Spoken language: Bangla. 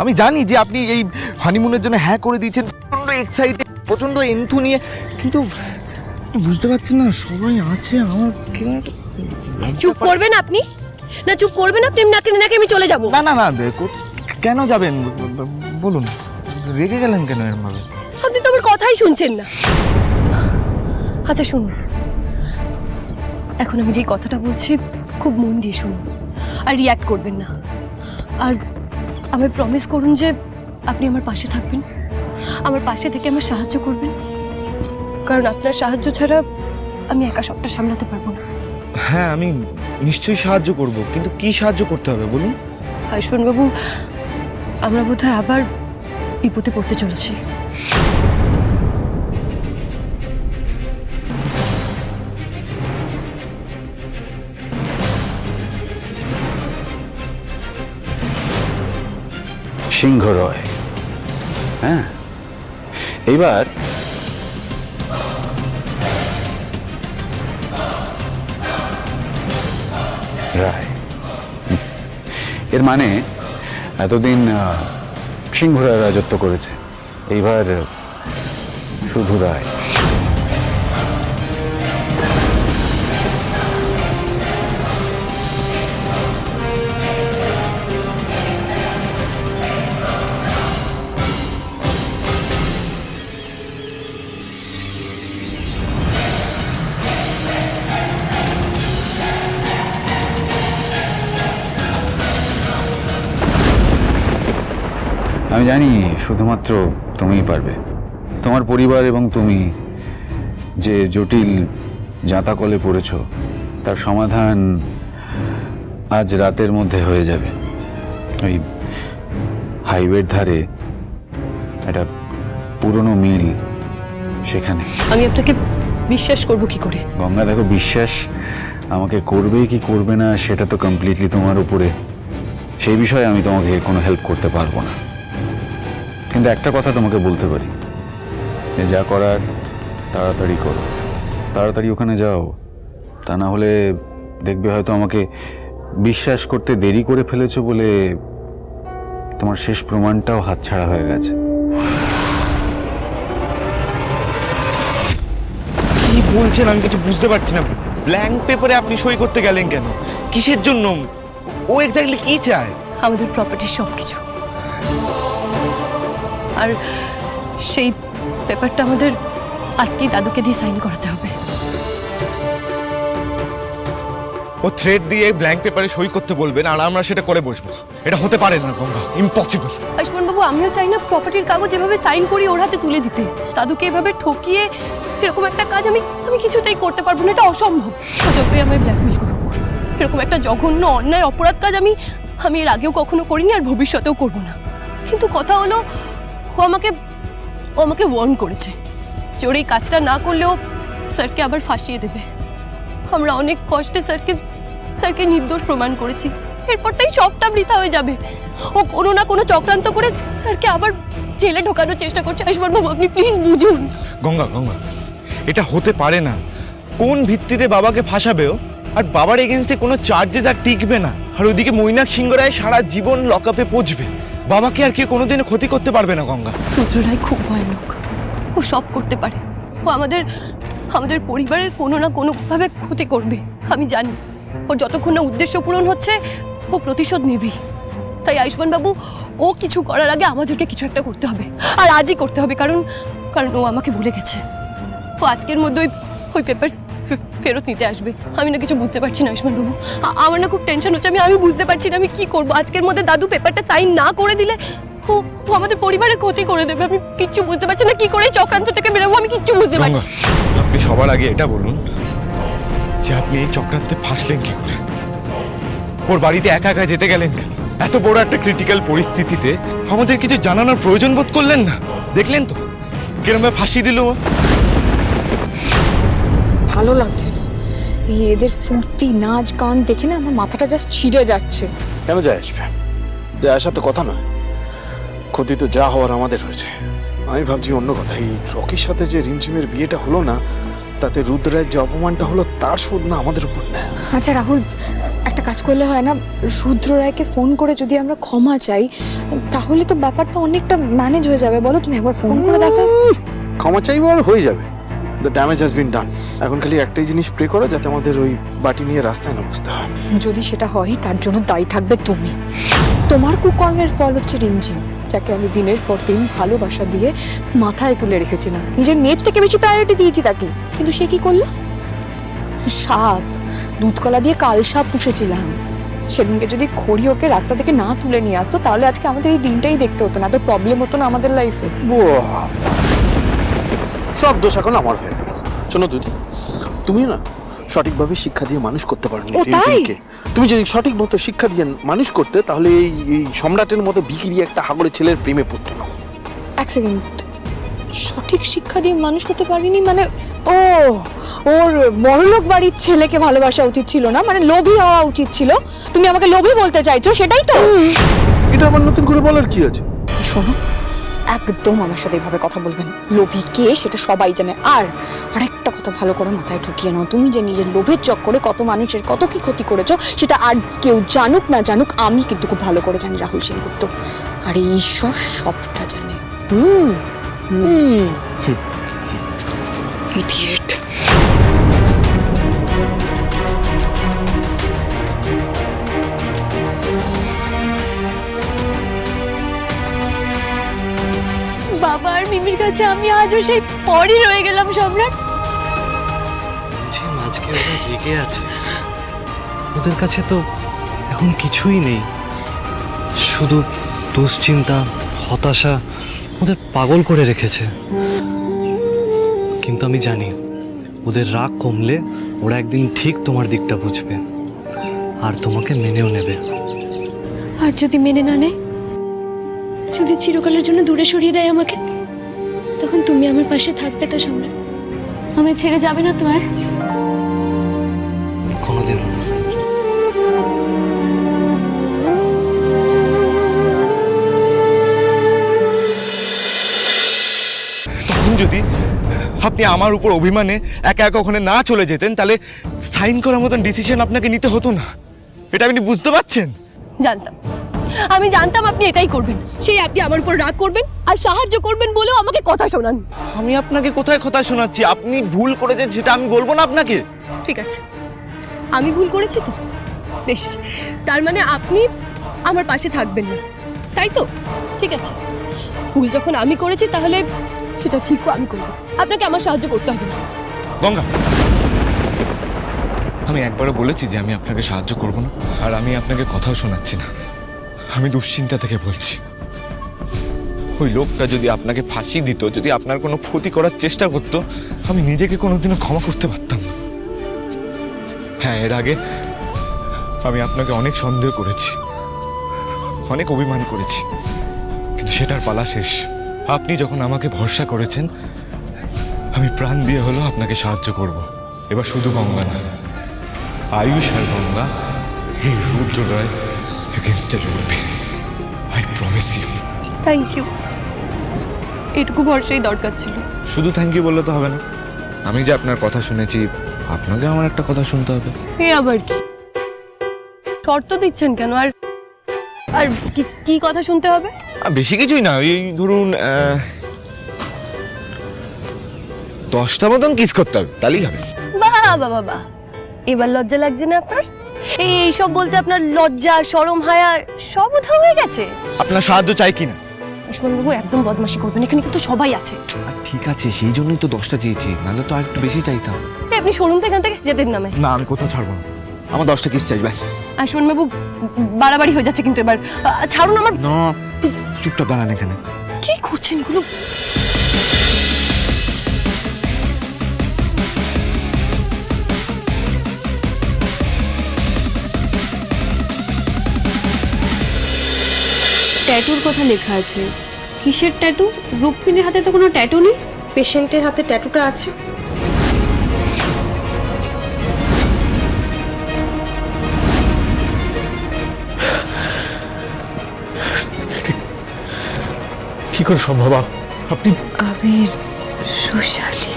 আমি জানি যে আপনি এই হানিমুনের জন্য হ্যাঁ করে দিয়েছেন, প্রচণ্ড এক্সাইটেড, প্রচণ্ড এন্থু নিয়ে, কিন্তু বুঝতে পারছেন না সবাই আছে, আমার কেন একটা চুপ করবেন আপনি? না চুপ করবেন আপনি? নাকি নাকি আমি চলে যাব? না না না, কেন যাবেন বলুন, রেগে গেলেন কেন এর ভাবে? আপনি তো আমার কথাই শুনছেন না। আচ্ছা শুনুন, এখন আমি যে কথাটা বলছি খুব মন দিয়ে শুনুন, আর রিয়্যাক্ট করবেন না। আর আমায় প্রমিস করুন যে আপনি আমার পাশে থাকবেন, আমার পাশে থেকে আমার সাহায্য করবেন, কারণ আপনার সাহায্য ছাড়া আমি একা সবটা সামলাতে পারবো না। হ্যাঁ, আমি নিশ্চয়ই সাহায্য করব, কিন্তু কি সাহায্য করতে হবে বলুন? আয়ুষ্মান বাবু, আমরা বোধহয় আবার বিপদে পড়তে চলেছি। সিংহ রয়, হ্যাঁ এইবার রায়, এর মানে এতদিন সিংহরা রাজত্ব করেছে, এইবার শুধু রায়। আমি জানি শুধুমাত্র তুমিই পারবে। তোমার পরিবার এবং তুমি যে জটিল জাঁতাকলে পড়েছ তার সমাধান আজ রাতের মধ্যে হয়ে যাবে। ওই হাইওয়ের ধারে একটা পুরনো মিল, সেখানে। আমি আপনাকে বিশ্বাস করব কি করে? গঙ্গা দেখো, বিশ্বাস আমাকে করবে কি করবে না সেটা তো কমপ্লিটলি তোমার উপরে, সেই বিষয়ে আমি তোমাকে কোনো হেল্প করতে পারবো না। কিন্তু একটা কথা তোমাকে বলতে পারি, যে যা করার তাড়াতাড়ি করো, তাড়াতাড়ি ওখানে যাও, তা না হলে দেখবে হয়তো আমাকে বিশ্বাস করতে দেরি করে ফেলেছো বলে তোমার শেষ প্রমাণটাও হাতছাড়া হয়ে গেছে। কি বলছেন আমি কিছু বুঝতে পারছি না। ব্ল্যাঙ্ক পেপারে আপনি সই করতে গেলেন কেন? কিসের জন্য? ও এক্স্যাক্টলি কি চায়? আমাদের প্রপার্টির সব কিছু। আর সেই পেপারটা আমাদের আজকেই দাদুকে দিয়ে সাইন করাতে হবে। ও থ্রেড দিয়ে ব্ল্যাঙ্ক পেপারে সই করতে বলবেন আর আমরা সেটা করে বসবো। এটা হতে পারে না গঙ্গা, ইম্পসিবল। আয়ুষ্মান বাবু, আমিও চাই না প্রপার্টির কাগজ এভাবে সাইন করি ওর হাতে তুলে দিতে। দাদুকে এভাবে ঠকিয়ে এরকম একটা কাজ আমি কিছুতেই করতে পারবো না, এটা অসম্ভব। ও যতই আমায় ব্ল্যাকমেল করুক, এরকম একটা জঘন্য অন্যায় অপরাধ কাজ আমি এর আগেও কখনো করিনি, আর ভবিষ্যতেও করবো না। কিন্তু কথা হলো, ও আমাকে ওয়ার্ন করেছে যে ওর এই কাজটা না করলেও স্যারকে আবার ফাঁসিয়ে দেবে। আমরা অনেক কষ্টে স্যারকে নির্দোষ প্রমাণ করেছি, এরপরটাই সবটা বৃথা হয়ে যাবে। ও কোনো না কোনো চক্রান্ত করে স্যারকে আবার জেলে ঢোকানোর চেষ্টা করছে। আয়ুষ্মান বাবু, আপনি প্লিজ বুঝুন। গঙ্গা, এটা হতে পারে না। কোন ভিত্তিতে বাবাকে ফাঁসাবেও? আর বাবার এগেনস্টে কোনো চার্জেস আর টিকবে না। আর ওইদিকে মৈনাক সিংহ রায় সারা জীবন লকআপে পচবে। বাবাকে আর কেউ কোনোদিনও ক্ষতি করতে পারবে না গঙ্গা। রুদ্র রায় খুব ভয়ানক, ও সব করতে পারে। ও আমাদের পরিবারের কোনো না কোনোভাবে ক্ষতি করবে, আমি জানি। ওর যতক্ষণ না উদ্দেশ্য পূরণ হচ্ছে ও প্রতিশোধ নেবেই। তাই আয়ুষ্মান বাবু, ও কিছু করার আগে আমাদেরকে কিছু একটা করতে হবে, আর আজই করতে হবে। কারণ ও আমাকে ভুলে গেছে। ও আজকের মধ্যে ওই পেপার ফেরত নিতে আসবে। আমি না কিছু বুঝতে পারছি না আয়ুষ্মান বাবু, আমার না খুব টেনশন হচ্ছে। আমি বুঝতে পারছি না আমি কি করব। আজকের মধ্যে দাদু পেপারটা সাইন না করে দিলে ও আমাদের পরিবারের ক্ষতি করে দেবে। আমি কিচ্ছু বুঝতে পারছি না কি করে চক্রান্ত থেকে বেরোবো, আমি কিচ্ছু বুঝতে পারছি না। আপনি সবার আগে এটা বলুন যে আপনি এই চক্রান্তে ফাঁসলেন কি করে? ওর বাড়িতে একা একা যেতে গেলেন কেন? এত বড় একটা ক্রিটিক্যাল পরিস্থিতিতে আমাদের কিছু জানানোর প্রয়োজন বোধ করলেন না? দেখলেন তো কিরকম ফাঁসি দিল। ভালো লাগছে না এদের ফুর্তি নাচ গান দেখে, না আমার মাথাটা জাস্ট ছিঁড়ে যাচ্ছে। কেন যায় আসবে? আসার তো কথা নয়, ক্ষতি তো যা হওয়ার আমাদের হয়েছে। আমি ভাবছি অন্য কথা, এই রকির সাথে যে রিমঝিমের বিয়েটা হলো না, তাতে রুদ্রের যে অপমানটা হলো তার শোধ না আমাদের উপর নেয়। আচ্ছা রাহুল, একটা কাজ করলে হয় না, রুদ্র রায়কে ফোন করে যদি আমরা ক্ষমা চাই তাহলে তো ব্যাপারটা অনেকটা ম্যানেজ হয়ে যাবে। বলো, তুমি একবার ফোন করে দেখো। ক্ষমা চাইবো আর হয়ে যাবে। দ্য ড্যামেজ হ্যাজ বিন ডান। এখন খালি একটাই জিনিস প্রে করো, যাতে আমাদের ওই বাটি নিয়ে রাস্তায় না বুঝতে হয়। যদি সেটা হয় তার জন্য দায়ী থাকবে তুমি। তোমার কুকর্মের ফল হচ্ছে রিমঝিম, যাকে আমি দিনের পর দিন ভালোবাসা দিয়ে মাথায় তুলে রেখেছিলাম, নিজের মেয়ের থেকে বেশি প্রায়োরিটি দিয়েছি তাকে। কিন্তু সে কি করলো? সাপ, দুধকলা দিয়ে কাল সাপ পুষেছিলাম। সেদিনকে যদি খড়ি ওকে রাস্তা থেকে না তুলে নিয়ে আসতো তাহলে আজকে আমাদের এই দিনটাই দেখতে হতো না, তো প্রবলেম হতো না আমাদের লাইফে। বাহ! সব দোষ এখন আমার হয়ে গেল। শোনো দিদি, তুমি না সঠিকভাবে শিক্ষা দিয়ে মানুষ করতে পারোনি ও, তাই? রিমঝিমকে। তুমি যদি সঠিক মতো শিক্ষা দিয়ে মানুষ করতে তাহলে এই সম্রাটের মতো বিকিরি একটা হাগরের ছেলের প্রেমে পড়তো না। এক সেকেন্ড, সঠিক শিক্ষা দিয়ে মানুষ করতে পারিনি মানে? ও, ওর বড়লোক বাড়ির ছেলেকে ভালোবাসা উচিত ছিল না, মানে লোভী হওয়া উচিত ছিল। তুমি আমাকে লোভী বলতে চাইছো, সেটাই তো? এটা আবার নতুন করে বলার কি আছে? শোনো, একদম আমার সাথে এভাবে কথা বলবেন। লোভী কে সেটা সবাই জানে। আর আরেকটা কথা ভালো করে মাথায় ঢুকিয়ে নাও, তুমি যে নিজের লোভের চক্করে কত মানুষের কত কি ক্ষতি করেছো, সেটা আর কেউ জানুক না জানুক, আমি কিন্তু খুব ভালো করে জানি রাহুল সেনগুপ্ত। আর এই ঈশ্বর সবটা জানে। ইডিয়েট। বাবা আর মিমির কাছে আমি আজও সেই পরই রয়ে গেলাম সম্রাট। যে আজকে ওরা রেগে আছে, ওদের কাছে তো এখন কিছুই নেই, শুধু দুশ্চিন্তা হতাশা ওদের পাগল করে রেখেছে। কিন্তু আমি জানি ওদের রাগ কমলে ওরা একদিন ঠিক তোমার দিকটা বুঝবে আর তোমাকে মেনেও নেবে। আর যদি মেনে না নেয়, যদি চিরকালের জন্য দূরে সরিয়ে দেয় আমাকে, তখন তুমি আমার পাশে থাকবে তো সম্রাট? আমায় ছেড়ে যাবে না তো আর? কোনোদিনও না। তখন যদি আপনি আমার উপর অভিমানে একা একা ওখানে না চলে যেতেন, তাহলে সাইন করার মতন ডিসিশন আপনাকে নিতে হতো না। এটা আপনি বুঝতে পারছেন? জানতাম, আমি জানতাম আপনি এটাই করবেন। সেই আপনি আমার উপর রাগ করবেন আর সাহায্য করবেন বলেও আমাকে কথা শোনান। আমি আপনাকে কোথায় কথা শোনাচ্ছি? আপনি ভুল করেছেন সেটা আমি বলবো না আপনাকে? ঠিক আছে, আমি ভুল করেছি তো? বেশ, তার মানে আপনি আমার পাশে থাকবেন না, তাই তো? ঠিক আছে, ভুল যখন আমি করেছি তাহলে সেটা ঠিকও আমি করব। আপনাকে আমার সাহায্য করতে হবে না। গঙ্গা, আমি একবারও বলেছি যে আমি আপনাকে সাহায্য করব না, আর আমি আপনাকে কথাও শোনাচ্ছি না। আমি দুশ্চিন্তা থেকে বলছি। ওই লোকটা যদি আপনাকে ফাঁসি দিত, যদি আপনার কোনো ক্ষতি করার চেষ্টা করতো, আমি নিজেকে কোনোদিনও ক্ষমা করতে পারতাম না। হ্যাঁ, এর আগে আমি আপনাকে অনেক সন্দেহ করেছি, অনেক অভিমান করেছি, কিন্তু সেটার পালা শেষ। আপনি যখন আমাকে ভরসা করেছেন, আমি প্রাণ দিয়ে হলেও আপনাকে সাহায্য করব। এবার শুধু গঙ্গা না, আয়ুষ আর গঙ্গা এই রুদ্র রায় এগেনস্টে লড়বে। I promise you. Thank you, এটুকু ভরসাই দরকার ছিল। শুধু থ্যাংক ইউ বললে তো হবে না। আমি যে আপনার কথা শুনেছি, আপনাকে আমার একটা কথা শুনতে হবে। এ আবার কি শর্ত দিচ্ছেন কেন? আর আর কি কথা শুনতে হবে? বেশি কিছুই না, এই ধরুন 10টা মতন কিস করতে হবে, তাহলেই হবে। বাহ বাহ বাহ, এবার লজ্জা লাগছে না আপনার? এইসব বলতে আপনার লজ্জা শরম হায়া সব উধাও হয়ে গেছে? আপনার সাহায্য চাই কিনা? বাবু একদম বদমাশি করবেন, এখানে কিন্তু সবাই আছে। ঠিক আছে, সেই জন্যই তো 10টা চেয়েছি, নাহলে তো আর একটু বেশি চাইতাম। আপনি সরুন তো এখান থেকে, যেতেন নামে। না, আমি কোথাও ছাড়বো না, আমার 10টা কিস চাই ব্যাস। আশুমান বাবু বাড়াবাড়ি হয়ে যাচ্ছে কিন্তু এবার, ছাড়ুন আমার। না, চুপটা দাঁড়ান এখানে। কি করছেন এগুলো? ট্যাটুর কথা লেখা আছে। কিসের ট্যাটু? রুক্মিণীর হাতে তো কোনো ট্যাটু নেই। পেশেন্টের হাতে ট্যাটুটা আছে। কি করে সম্ভব? আপনি আবির, রুশালি,